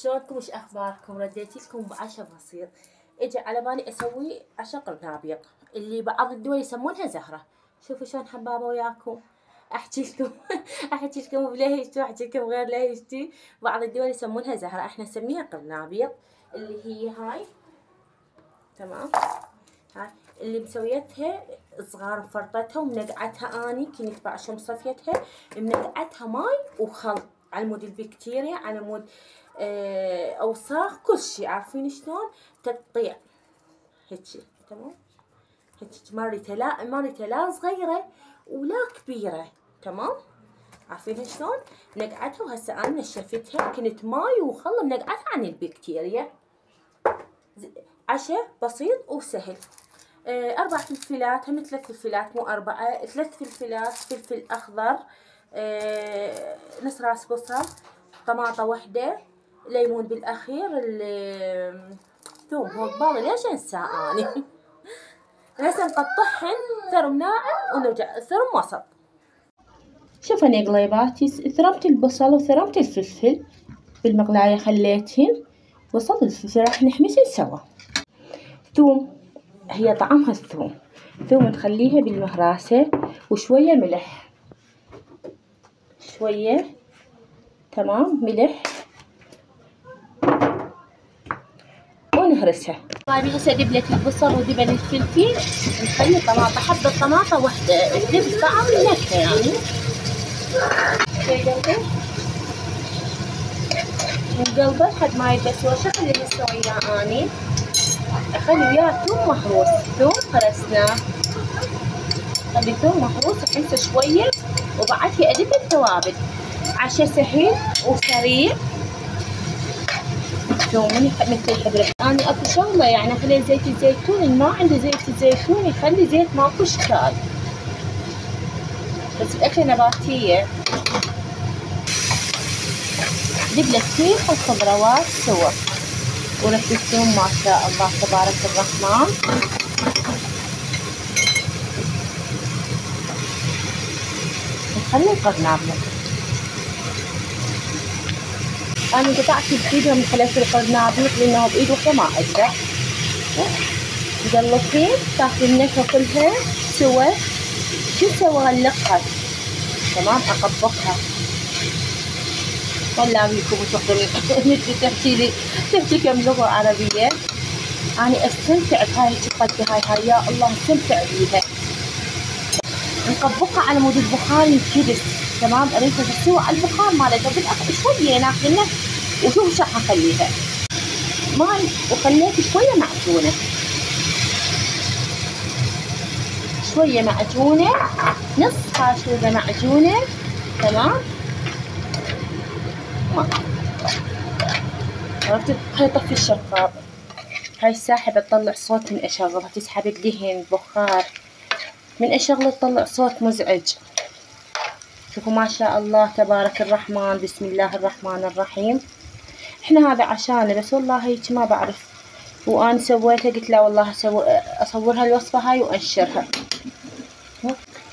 شلونكم؟ وش اخباركم؟ رديت لكم بعشاء بسيط. اجى على بالي اسوي عشاء قرنابيط اللي بعض الدول يسمونها زهره. شوفوا شلون حبابه وياكم. احكي لكم احكي لكم بلهجتي واحكي لكم غير لهجتي. بعض الدول يسمونها زهره، احنا نسميها قرنابيط. اللي هي هاي، تمام. هاي اللي مسويتها صغار، مفرطتها ومنقعتها. اني كنت بعشو مصفيتها، منقعتها ماي وخل على مود البكتيريا، على مود اوساخ، كل شي. عارفين شلون تقطيع هيجي، تمام. هيجي مريته لا صغيره ولا كبيره، تمام. عارفين شلون نقعتها؟ وهسه انا نشفتها، كنت ماي وخل منقعتها عن البكتيريا. عشاء بسيط وسهل. 4 فلفلات، هم 3 فلفلات مو 4، 3 فلفلات، فلفل أخضر، نص راس بصل، طماطة وحدة، ليمون بالأخير، ثوم. هو ببالي ليش انساه اني هسه نقطعهن ثرم ناعم ونرجع ثرم وسط. شوفوا اني قليباتي ثرمت البصل وثرمت الفلفل بالمقلاية، خليتهن وصل الفلفل راح نحمسن سوا. ثوم، هي طعمها الثوم. ثوم نخليها بالمهراسة وشوية ملح، شوية، تمام، ملح ونهرسها. طيب هسه دبلة البصل ودبل الفلفل، نخلي طماطة، حبة طماطة وحدة تدب طعم نكهة يعني. نقلبه لحد ما يبس وشة. اللي مسوياه اني اخلي وياه ثوم مهروس، ثوم هرسناه، خلي ثوم مهروس احمسه شوية وبعدها اذيب التوابل. عشاء سهل وسريع. ثوم مثل الحبرة. انا اكو شغلة يعني اخلي زيت الزيتون، اللي ما عنده زيت الزيتون يخلي زيت ماكو اشكال، بس الاكلة نباتية. دبلة كيف الخضروات سوا وريحة الثوم ما شاء الله تبارك الرحمن. نخلي القرنابيط. انا قطعت بايدي من خليت القرنابيط لانه بايد وحده ما اقدر. مقلطين تاخذ النكهة كلها سوا. شو سوى؟ غلقها، تمام. اطبقها. والله بيكم تاخذون تحكي كم لغة عربية. أنا أستمتع بهاي الشقة، هاي يا الله أستمتع بيها. نطبقها على مود البخار ينكدس، تمام. أريدها تستوي على البخار مالتها بالأخر شوية ناخذها. وشوف شو حخليها ماي، وخليت شوية معجونة، شوية معجونة، نص قاشورة معجونة، تمام. عرفتوا؟ هاي طفي الشفاط. هاي الساحبة تطلع صوت من أشغلها، تسحب الدهن بخار، من أشغلها تطلع صوت مزعج. شوفوا ما شاء الله تبارك الرحمن، بسم الله الرحمن الرحيم. احنا هذا عشانه بس، والله هيك ما بعرف. وأنا سويتها قلت لا والله أصورها الوصفة هاي وأنشرها.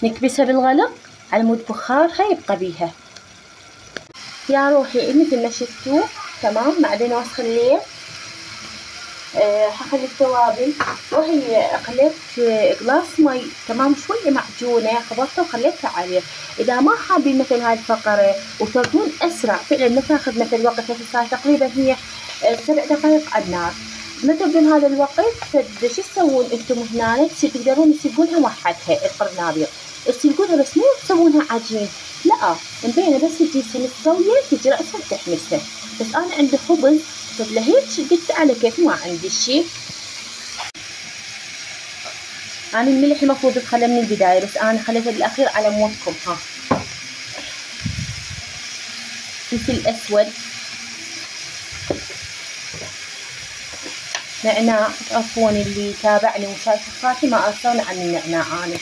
نكبسها بالغلق على مود بخار، هاي يبقى بيها يا روحي مثل ما شفتوا، تمام. بعدين وسخ الليل حخلي التوابل، وهي خليت قلاص مي، تمام، شوية معجونة خبطتها وخليتها عليه. إذا ما حابين مثل هاي الفقرة وتردون أسرع فعلا ما تاخذ مثل وقت، مثل تقريبا هي 7 دقائق على النار، ما تردون هذا الوقت. شو تسوون انتم هنا؟ تقدرون تسلقونها وحدها القرنابيط، تسلقونها بس مو تسوونها عجين، لا، مبينة بس تجي مستوية، تجي رأسها تحمسها. بس أنا عندي خبز فلهيك قلت على كيف ما عندي شي. أنا الملح المفروض تخلى من البداية، بس أنا خليته بالأخير على مودكم. ها، فلفل أسود، نعناع. تعرفون اللي تابعني وشايف خاتي ما أستغنى عن النعناع. أنا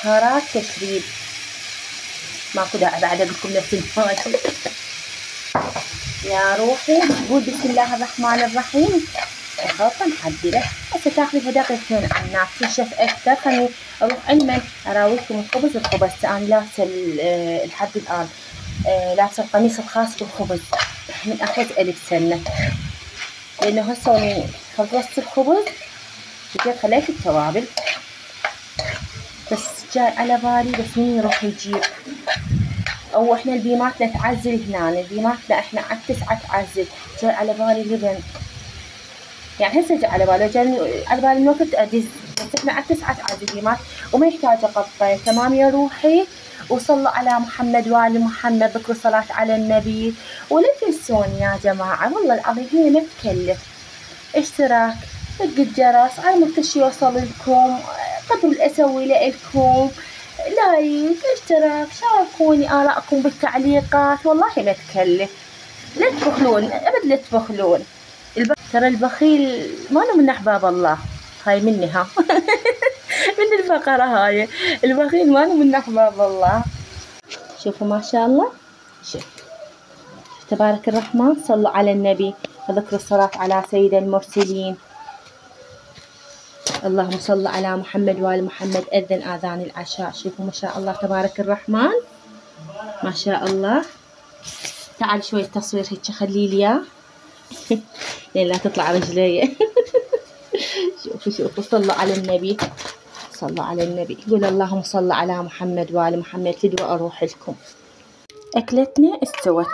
بهارات تشريب، ماكو داعي بعد اقول لكم نفس يا روحي. قول بسم الله الرحمن الرحيم. الخلطة معدلة. هسه تاخذيها دقيقتين على النار تنشف أكثر. خلني أروح علما أراويكم الخبز. الخبز أنا لابسة لحد الآن لابسة القميص الخاص بالخبز من أخذ ألف سنة، لأنه هسه أني خلصت الخبز وجيت خليت التوابل، بس جاي على بالي بس مين يروح يجيب، أو إحنا البيماتنا تعزل هنا، البيماتنا إحنا على 9 تعزل. جاي على بالي لبن، يعني هسه جاي على بالي، جاي على بالي من وقت أدز، بس إحنا على 9 تعزل بيمات وما يحتاج قطة. تمام يا روحي. وصلوا على محمد وآل محمد، ذكروا صلاة على النبي. ولا تنسون يا جماعة والله العظيم هي ما تكلف. اشتراك، دق الجرس على ما كل شي يوصل لكم، قدروا أسوي لكم لايك، اشتراك، شاركوني آراءكم بالتعليقات، والله ما تكلف. لا تبخلون أبد، لا تبخلون. ترى البخيل ما له من أحباب الله، هاي منها من الفقرة هاي، البخيل ما له من أحباب الله. شوفوا ما شاء الله، شوف تبارك الرحمن. صلوا على النبي وذكروا الصلاة على سيد المرسلين. اللهم صل على محمد وآل محمد. أذن آذان العشاء. شوفوا ما شاء الله تبارك الرحمن، ما شاء الله. تعال شوية تصوير هيك خلي لي اياه لين لا تطلع رجلي شوفوا صلوا على النبي، صلوا على النبي. قول اللهم صل على محمد وآل محمد. تدوى أروح لكم. أكلتنا استوت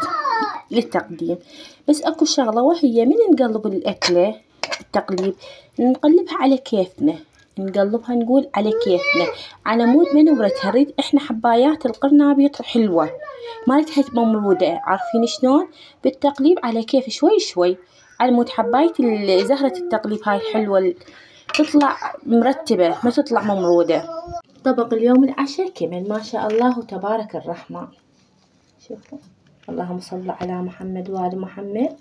للتقديم، بس أكو شغلة وهي من نقلب الأكلة التقليب نقلبها على كيفنا، نقلبها نقول على كيفنا، على مود ما نبرتها. نريد إحنا حبايات القرنابيط حلوة، ما نريدها ممرودة. عارفين شلون؟ بالتقليب على كيف، شوي شوي، على مود حباية زهرة التقليب هاي حلوة، تطلع مرتبة ما تطلع ممرودة. طبق اليوم العشاء كمل ما شاء الله وتبارك الرحمن. شوفوا اللهم صل على محمد وآل محمد.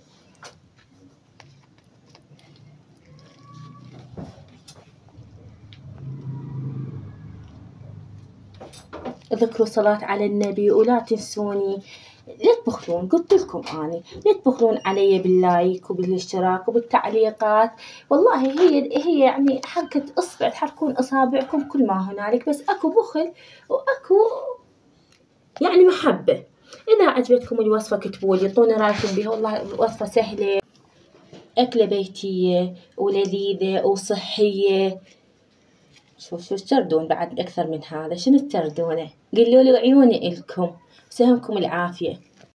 ذكروا صلاة على النبي ولا تنسوني. لا تبخلون، قلت لكم أني لا تبخلون علي باللايك وبالاشتراك وبالتعليقات. والله هي يعني حركة إصبع، تحركون إصابعكم كل ما هنالك، بس أكو بخل وأكو يعني محبة. إذا عجبتكم الوصفة اكتبوا لي، اعطوني رأيكم بها. والله الوصفة سهلة، أكلة بيتية ولذيذة وصحية. شو تردون بعد أكثر من هذا؟ شنو تردونه؟ قولوا لي وعيوني إلكم. سهمكم العافية.